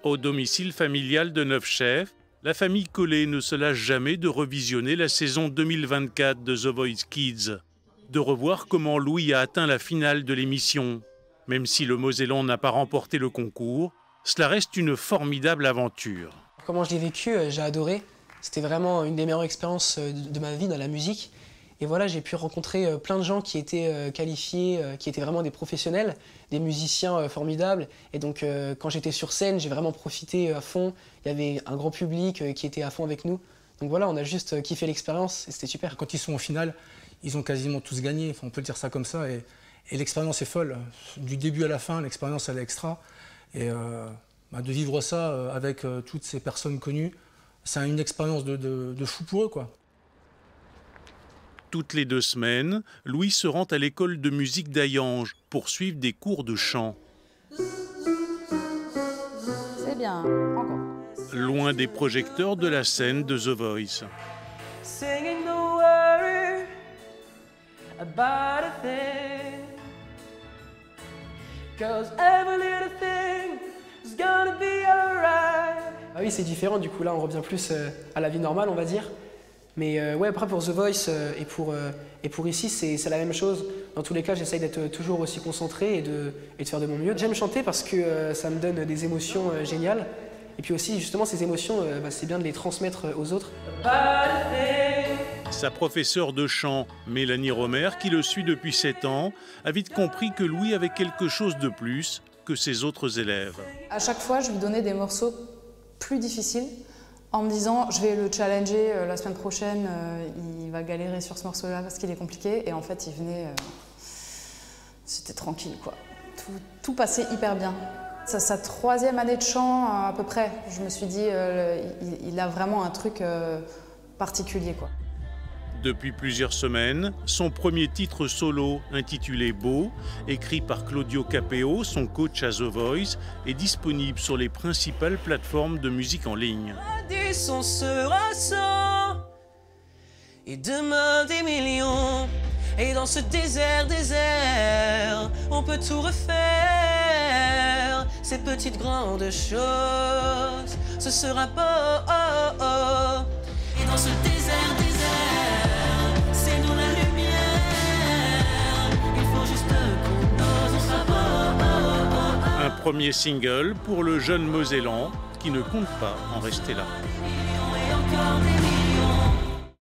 Au domicile familial de Neufchâteau, la famille Collet ne se lâche jamais de revisionner la saison 2024 de The Voice Kids, de revoir comment Louis a atteint la finale de l'émission. Même si le Mosellan n'a pas remporté le concours, cela reste une formidable aventure. Comment je l'ai vécu, j'ai adoré. C'était vraiment une des meilleures expériences de ma vie dans la musique. Et voilà, j'ai pu rencontrer plein de gens qui étaient qualifiés, qui étaient vraiment des professionnels, des musiciens formidables. Et donc, quand j'étais sur scène, j'ai vraiment profité à fond. Il y avait un grand public qui était à fond avec nous. Donc voilà, on a juste kiffé l'expérience et c'était super. Quand ils sont au final, ils ont quasiment tous gagné. Enfin, on peut dire ça comme ça. Et l'expérience est folle. Du début à la fin, l'expérience, elle est extra. Et de vivre ça avec toutes ces personnes connues, c'est une expérience de fou pour eux, quoi. Toutes les 2 semaines, Louis se rend à l'école de musique d'Hayange pour suivre des cours de chant. C'est bien, encore. Loin des projecteurs de la scène de The Voice. Ah oui, c'est différent, du coup là on revient plus à la vie normale, on va dire. Mais ouais, après pour The Voice et pour ici, c'est la même chose. Dans tous les cas, j'essaye d'être toujours aussi concentré et de faire de mon mieux. J'aime chanter parce que ça me donne des émotions géniales. Et puis aussi, justement, ces émotions, c'est bien de les transmettre aux autres. Sa professeure de chant, Mélanie Romer, qui le suit depuis 7 ans, a vite compris que Louis avait quelque chose de plus que ses autres élèves. À chaque fois, je lui donnais des morceaux plus difficiles, en me disant je vais le challenger la semaine prochaine, il va galérer sur ce morceau-là parce qu'il est compliqué. Et en fait, il venait, c'était tranquille, quoi. Tout passait hyper bien. C'est sa 3e année de chant à peu près. Je me suis dit, il a vraiment un truc particulier, quoi. Depuis plusieurs semaines, son premier titre solo, intitulé Beau, écrit par Claudio Capéo, son coach à The Voice, est disponible sur les principales plateformes de musique en ligne. Des sons se ressent, et demain des millions, et dans ce désert, on peut tout refaire, ces petites grandes choses, ce sera beau, et dans ce désert, c'est nous la lumière, il faut juste qu'on ose, on sera beau. Un premier single pour le jeune Mosellan qui ne compte pas en rester là. Et encore des